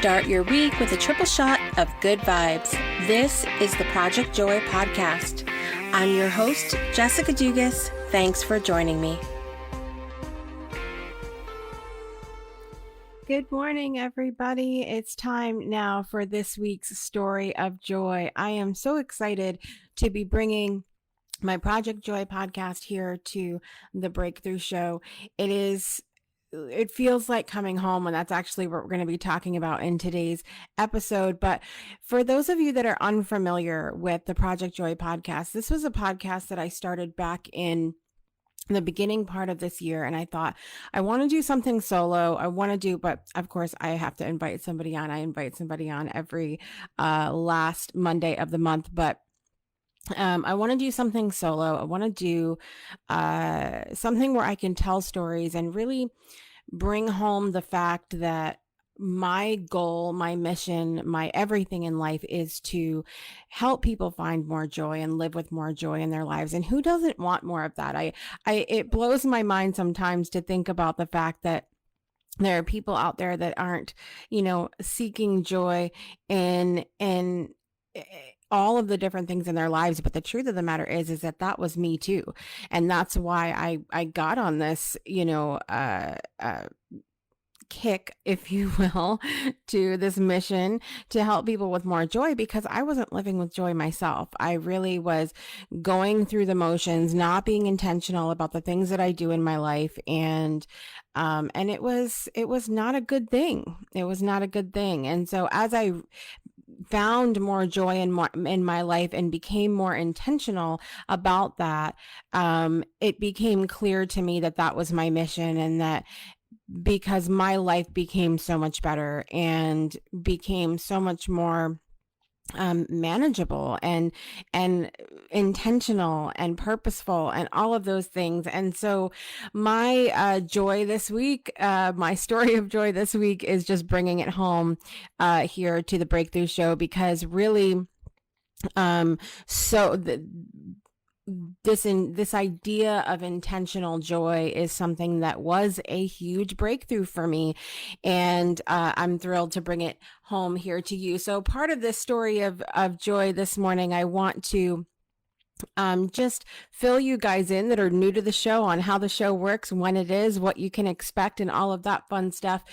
Start your week with a triple shot of good vibes. This is the Project Joy podcast. I'm your host, Jessica Dugas. Thanks for joining me. Good morning, everybody. It's time now for this week's story of joy. I am so excited to be bringing my Project Joy podcast here to the Breakthrough Show. It feels like coming home, and that's actually what we're going to be talking about in today's episode. But for those of you that are unfamiliar with the Project Joy podcast, this was a podcast that I started back in the beginning part of this year. And I thought, I want to do something solo. But of course I have to invite somebody on. I invite somebody on every last Monday of the month. But I want to do something solo. I want to do something where I can tell stories and really bring home the fact that my goal, my mission, my everything in life is to help people find more joy and live with more joy in their lives. And who doesn't want more of that? It blows my mind sometimes to think about the fact that there are people out there that aren't, seeking joy in all of the different things in their lives. But the truth of the matter is that was me too. And that's why I got on this, kick, if you will, to this mission to help people with more joy, because I wasn't living with joy myself. I really was going through the motions, not being intentional about the things that I do in my life. And it was not a good thing. It was not a good thing. And so as I found more joy in my life and became more intentional about that, it became clear to me that was my mission, and that because my life became so much better and became so much more manageable and intentional and purposeful and all of those things. And so my joy this week, my story of joy this week, is just bringing it home here to the Breakthrough Show, because really this idea of intentional joy is something that was a huge breakthrough for me, and I'm thrilled to bring it home here to you. So part of this story of joy this morning, I want to just fill you guys in that are new to the show on how the show works, when it is, what you can expect, and all of that fun stuff.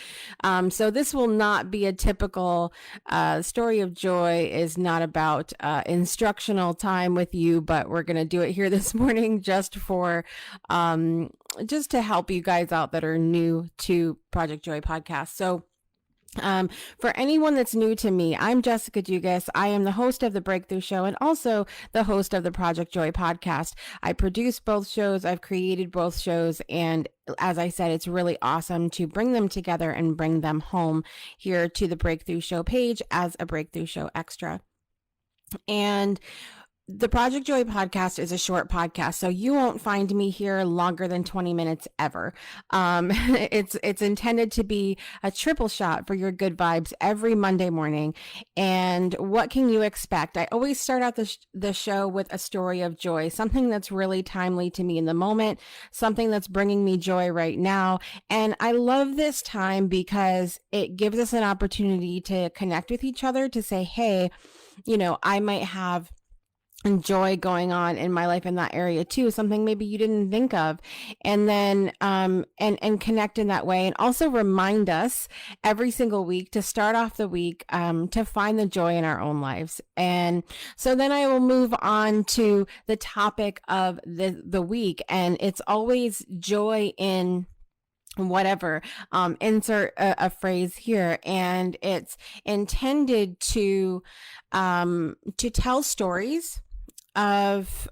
So this will not be a typical story of joy. Is not about instructional time with you, but we're going to do it here this morning just for just to help you guys out that are new to Project Joy podcast. So for anyone that's new to me, I'm Jessica Dugas. I am the host of the Breakthrough Show and also the host of the Project Joy podcast. I produce both shows. I've created both shows. And as I said, it's really awesome to bring them together and bring them home here to the Breakthrough Show page as a Breakthrough Show extra. And the Project Joy podcast is a short podcast, so you won't find me here longer than 20 minutes ever. It's intended to be a triple shot for your good vibes every Monday morning. And what can you expect? I always start out the show with a story of joy, something that's really timely to me in the moment, something that's bringing me joy right now. And I love this time because it gives us an opportunity to connect with each other, to say, hey, I might have joy going on in my life in that area too, something maybe you didn't think of, and then and connect in that way, and also remind us every single week to start off the week to find the joy in our own lives. And so then I will move on to the topic of the week, and it's always joy in whatever, insert a phrase here, and it's intended to tell stories of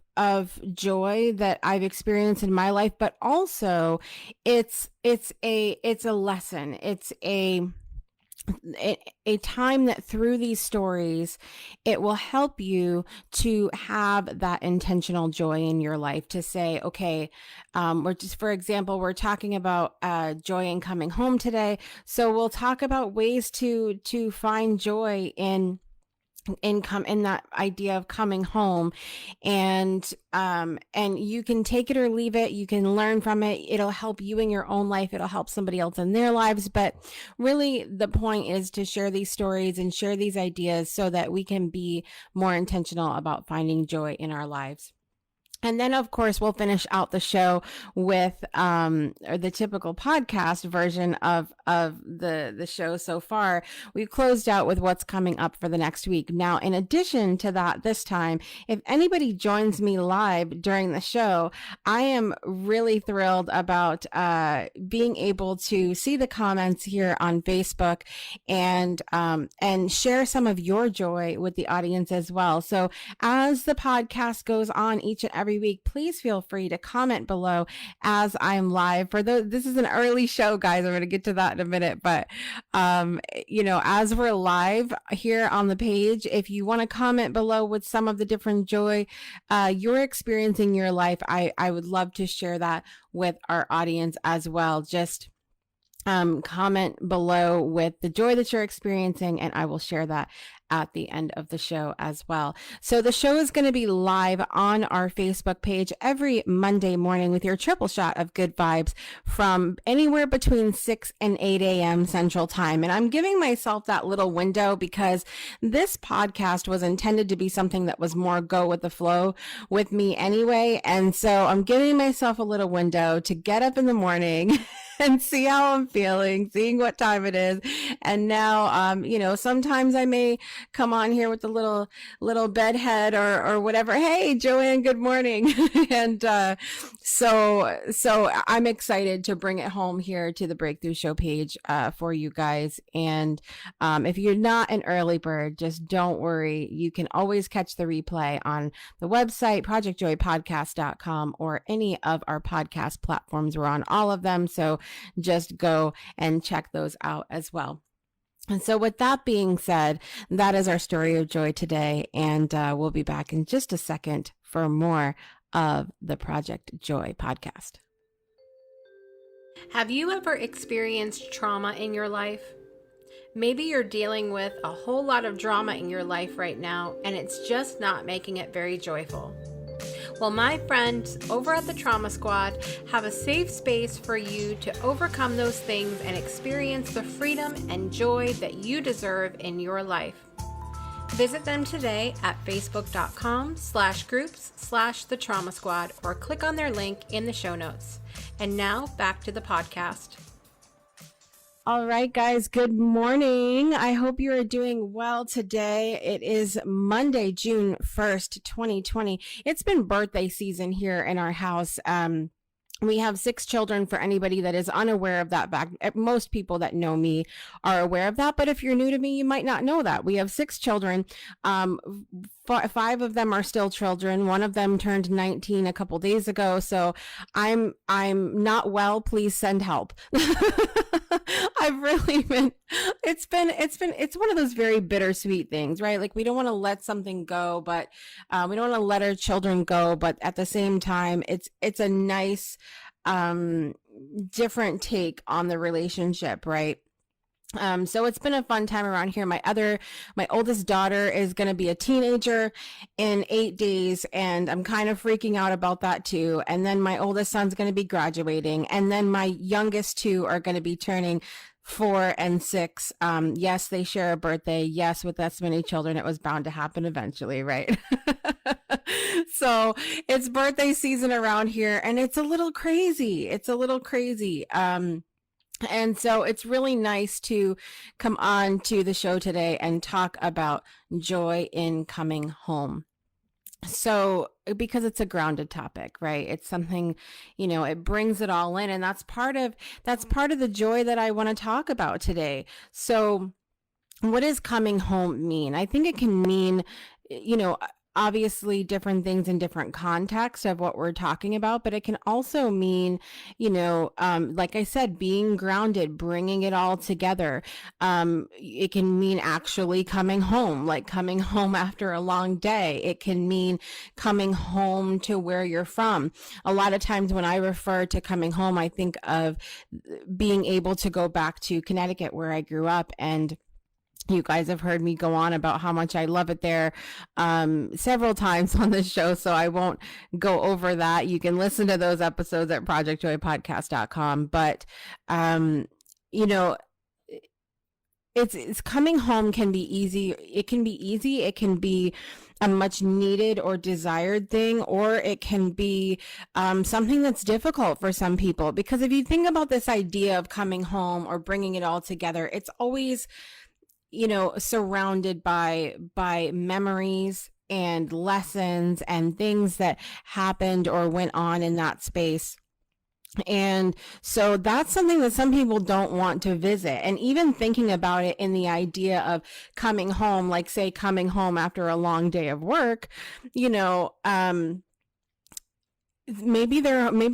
joy that I've experienced in my life, but also it's a lesson. It's a time that through these stories, it will help you to have that intentional joy in your life, to say, okay, for example, we're talking about joy in coming home today. So we'll talk about ways to find joy in income in that idea of coming home. And you can take it or leave it. You can learn from it. It'll help you in your own life. It'll help somebody else in their lives. But really the point is to share these stories and share these ideas so that we can be more intentional about finding joy in our lives. And then, of course, we'll finish out the show with or the typical podcast version of the show so far. We've closed out with what's coming up for the next week. Now, in addition to that, this time, if anybody joins me live during the show, I am really thrilled about being able to see the comments here on Facebook and share some of your joy with the audience as well. So as the podcast goes on each and every week, please feel free to comment below as I'm live. For those, this is an early show, guys. I'm going to get to that in a minute, but as we're live here on the page, if you want to comment below with some of the different joy you're experiencing in your life, I would love to share that with our audience as well. Just comment below with the joy that you're experiencing, and I will share that at the end of the show as well. So the show is going to be live on our Facebook page every Monday morning with your triple shot of good vibes from anywhere between 6 and 8 a.m. Central Time. And I'm giving myself that little window because this podcast was intended to be something that was more go with the flow with me anyway. And so I'm giving myself a little window to get up in the morning and see how I'm feeling, seeing what time it is. And now, sometimes I may come on here with a little bedhead or whatever. Hey, Joanne, good morning. And so I'm excited to bring it home here to the Breakthrough Show page for you guys. And if you're not an early bird, just don't worry. You can always catch the replay on the website, projectjoypodcast.com, or any of our podcast platforms. We're on all of them. So just go and check those out as well. And so with that being said, that is our story of joy today. And we'll be back in just a second for more of the Project Joy podcast. Have you ever experienced trauma in your life? Maybe you're dealing with a whole lot of drama in your life right now, and it's just not making it very joyful. Well, my friends over at the Trauma Squad have a safe space for you to overcome those things and experience the freedom and joy that you deserve in your life. Visit them today at facebook.com/groups/the Trauma Squad or click on their link in the show notes. And now back to the podcast. All right, guys, good morning. I hope you are doing well today. It is Monday, June 1st, 2020. It's been birthday season here in our house. We have 6 children, for anybody that is unaware of that. Most people that know me are aware of that. But if you're new to me, you might not know that. We have 6 children. 5 of them are still children. One of them turned 19 a couple days ago. So I'm not well. Please send help. I've really been, it's one of those very bittersweet things, right? Like we don't want to let something go, but we don't want to let our children go. But at the same time, it's a nice, different take on the relationship, right? So it's been a fun time around here. My oldest daughter is going to be a teenager in 8 days, and I'm kind of freaking out about that too. And then my oldest son's going to be graduating, and then my youngest 2 are going to be turning 4 and 6. Yes, they share a birthday. Yes, with that many children, it was bound to happen eventually, right? So it's birthday season around here, and it's a little crazy. And so it's really nice to come on to the show today and talk about joy in coming home. So, because it's a grounded topic, right? It's something, it brings it all in. And that's part of the joy that I want to talk about today. So what does coming home mean? I think it can mean, obviously different things in different contexts of what we're talking about, but it can also mean, like I said, being grounded, bringing it all together. It can mean actually coming home, like coming home after a long day. It can mean coming home to where you're from. A lot of times when I refer to coming home, I think of being able to go back to Connecticut where I grew up and You guys have heard me go on about how much I love it there several times on this show, so I won't go over that. You can listen to those episodes at projectjoypodcast.com. But, you know, it's coming home can be easy. It can be easy. It can be a much needed or desired thing, or it can be something that's difficult for some people. Because if you think about this idea of coming home or bringing it all together, it's always, surrounded by memories and lessons and things that happened or went on in that space. And so that's something that some people don't want to visit. And even thinking about it in the idea of coming home, like say coming home after a long day of work, maybe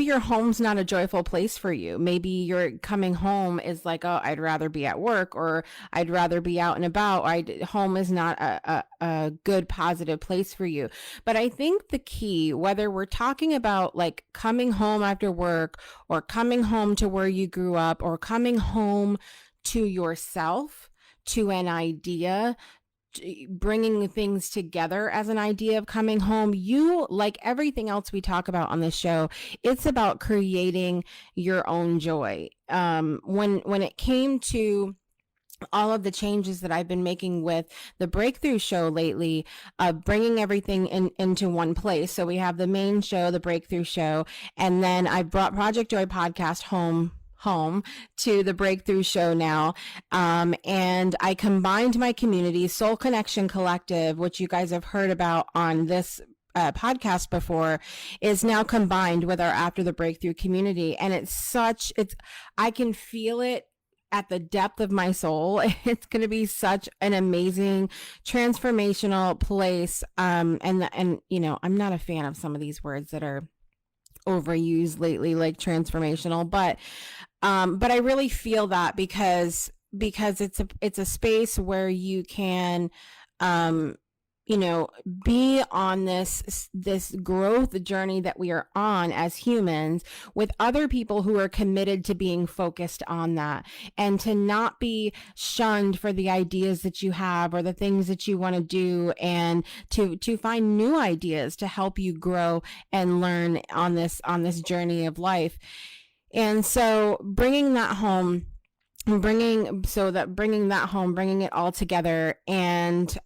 your home's not a joyful place for you. Maybe your coming home is like, oh, I'd rather be at work, or I'd rather be out and about. Home is not a good, positive place for you. But I think the key, whether we're talking about like coming home after work, or coming home to where you grew up, or coming home to yourself, to an idea, bringing things together as an idea of coming home, you, like everything else we talk about on this show, it's about creating your own joy. When it came to all of the changes that I've been making with the Breakthrough Show lately, bringing everything into one place. So we have the main show, the Breakthrough Show, and then I brought Project Joy Podcast home to the Breakthrough Show now. And I combined my community, Soul Connection Collective, which you guys have heard about on this podcast before, is now combined with our After the Breakthrough community. And I can feel it at the depth of my soul. It's going to be such an amazing transformational place. And I'm not a fan of some of these words that are overused lately, like transformational, but I really feel that because it's a space where you can be on this growth journey that we are on as humans, with other people who are committed to being focused on that, and to not be shunned for the ideas that you have or the things that you want to do, and to find new ideas to help you grow and learn on this journey of life. And so bringing that home, bringing it all together, and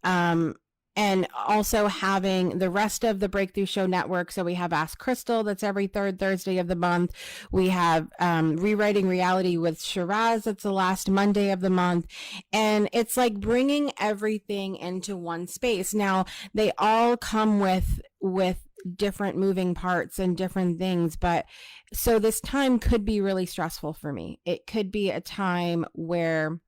also having the rest of the Breakthrough Show network. So we have Ask Crystal, that's every third Thursday of the month. We have Rewriting Reality with Shiraz, that's the last Monday of the month. And it's like bringing everything into one space. Now, they all come with different moving parts and different things, but so this time could be really stressful for me. It could be a time where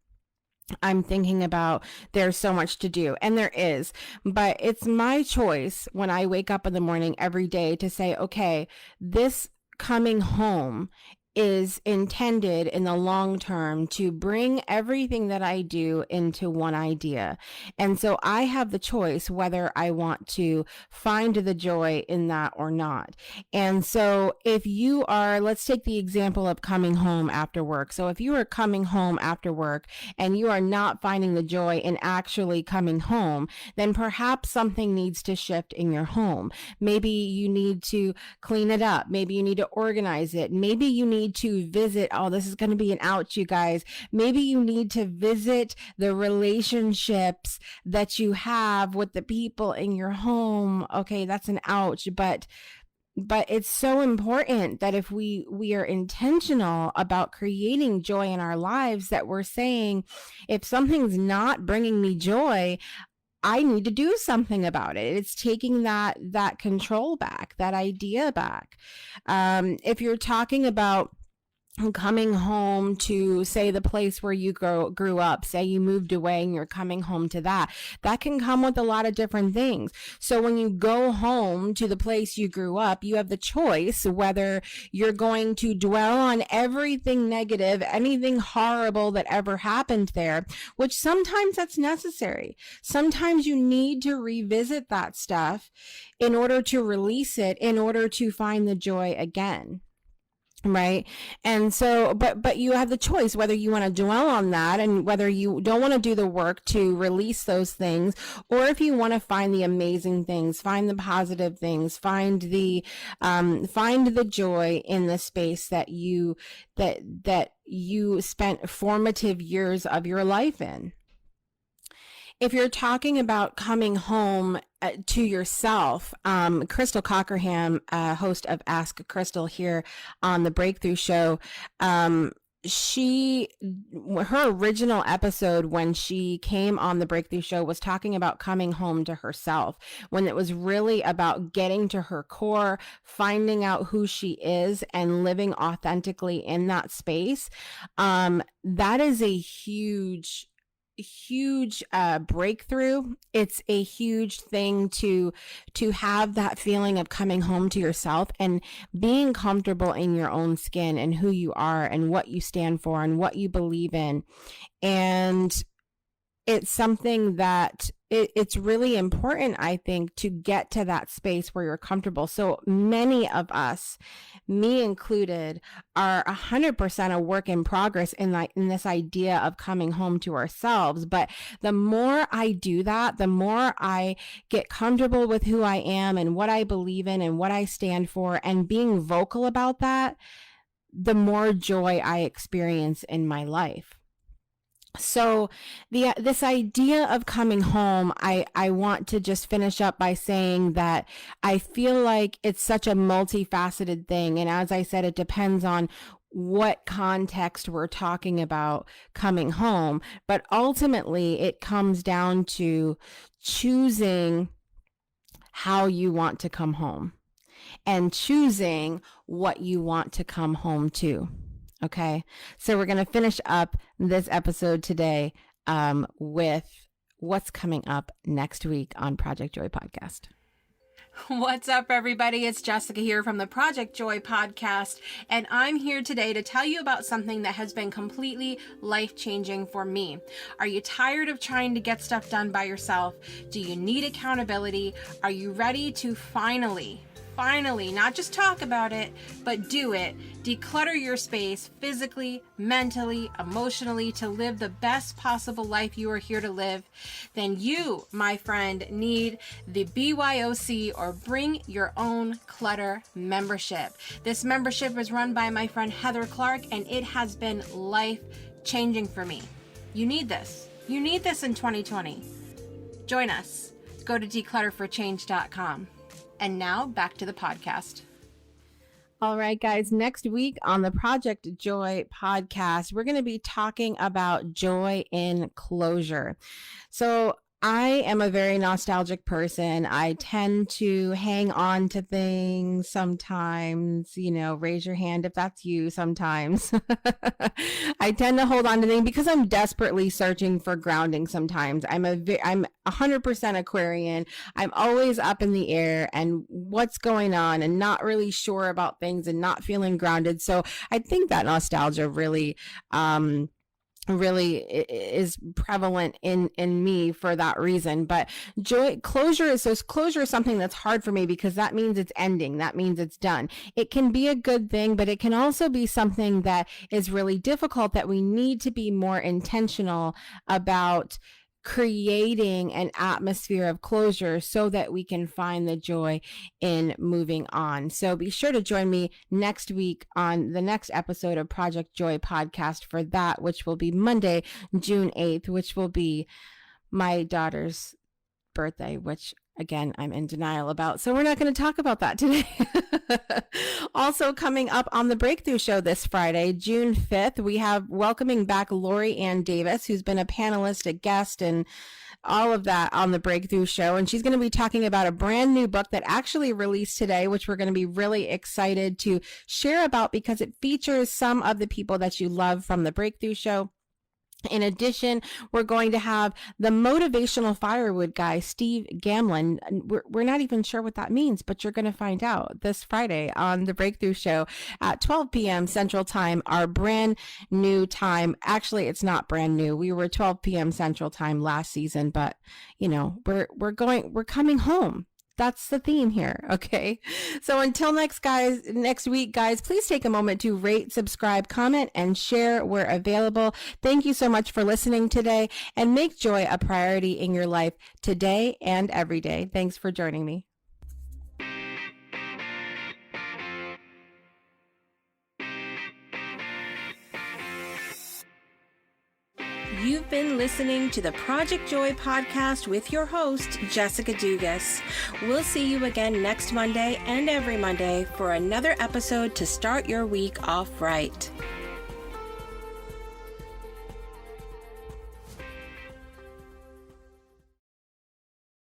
I'm thinking about there's so much to do, and there is, but it's my choice when I wake up in the morning every day to say, okay, this coming home is intended in the long term to bring everything that I do into one idea. And so I have the choice whether I want to find the joy in that or not. And so if you are, let's take the example of coming home after work. So if you are coming home after work and you are not finding the joy in actually coming home, then perhaps something needs to shift in your home. Maybe you need to clean it up. Maybe you need to organize it. Maybe you need to visit, this is going to be an ouch, you guys. Maybe you need to visit the relationships that you have with the people in your home. Okay, that's an ouch, but it's so important that if we are intentional about creating joy in our lives, that we're saying, if something's not bringing me joy, I need to do something about it. It's taking that control back, that idea back. If you're talking about coming home to, say, the place where you grew up, say you moved away and you're coming home to that can come with a lot of different things. So when you go home to the place you grew up, you have the choice whether you're going to dwell on everything negative, anything horrible that ever happened there, which sometimes that's necessary. Sometimes you need to revisit that stuff in order to release it, in order to find the joy again. Right. And so, but you have the choice whether you want to dwell on that and whether you don't want to do the work to release those things, or if you want to find the amazing things, find the positive things, find the joy in the space that you spent formative years of your life in. If you're talking about coming home to yourself, Crystal Cockerham, host of Ask Crystal here on the Breakthrough Show, her original episode when she came on the Breakthrough Show was talking about coming home to herself, when it was really about getting to her core, finding out who she is and living authentically in that space. That is a huge breakthrough. It's a huge thing to have that feeling of coming home to yourself and being comfortable in your own skin and who you are and what you stand for and what you believe in. And it's something that it's really important, I think, to get to that space where you're comfortable. So many of us, me included, are 100% a work in progress in this idea of coming home to ourselves. But the more I do that, the more I get comfortable with who I am and what I believe in and what I stand for, and being vocal about that, the more joy I experience in my life. So this idea of coming home, I want to just finish up by saying that I feel like it's such a multifaceted thing. And as I said, it depends on what context we're talking about coming home. But ultimately, it comes down to choosing how you want to come home and choosing what you want to come home to. Okay, so we're going to finish up this episode today with what's coming up next week on Project Joy Podcast. What's up, everybody? It's Jessica here from the Project Joy Podcast, and I'm here today to tell you about something that has been completely life-changing for me. Are you tired of trying to get stuff done by yourself? Do you need accountability? Are you ready to finally, not just talk about it, but do it, declutter your space physically, mentally, emotionally, to live the best possible life you are here to live? Then you, my friend, need the BYOC, or Bring Your Own Clutter membership. This membership is run by my friend Heather Clark, and it has been life-changing for me. You need this. You need this in 2020. Join us. Go to declutterforchange.com. And now back to the podcast. All right, guys, next week on the Project Joy podcast, we're going to be talking about joy in closure. So I am a very nostalgic person. I tend to hang on to things sometimes, raise your hand if that's you sometimes. I tend to hold on to things because I'm desperately searching for grounding sometimes. I'm 100% Aquarian. I'm always up in the air and what's going on and not really sure about things and not feeling grounded. So I think that nostalgia really is prevalent in me for that reason. But closure is something that's hard for me because that means it's ending. That means it's done. It can be a good thing, but it can also be something that is really difficult, that we need to be more intentional about creating an atmosphere of closure so that we can find the joy in moving on. So be sure to join me next week on the next episode of Project Joy Podcast for that, which will be Monday, June 8th, which will be my daughter's birthday, which again, I'm in denial about. So we're not going to talk about that today. Also coming up on the Breakthrough Show this Friday, June 5th, we have welcoming back Lori Ann Davis, who's been a panelist, a guest, and all of that on the Breakthrough Show. And she's going to be talking about a brand new book that actually released today, which we're going to be really excited to share about because it features some of the people that you love from the Breakthrough Show. In addition, we're going to have the motivational firewood guy, Steve Gamlin. We're not even sure what that means, but you're going to find out this Friday on the Breakthrough Show at 12 p.m. Central Time, our brand new time. Actually, it's not brand new. We were 12 p.m. Central Time last season, but we're coming home. that's the theme here. Okay. So until next week, guys, please take a moment to rate, subscribe, comment, and share where available. Thank you so much for listening today, and make joy a priority in your life today and every day. Thanks for joining me. You've been listening to the Project Joy podcast with your host, Jessica Dugas. We'll see you again next Monday and every Monday for another episode to start your week off right.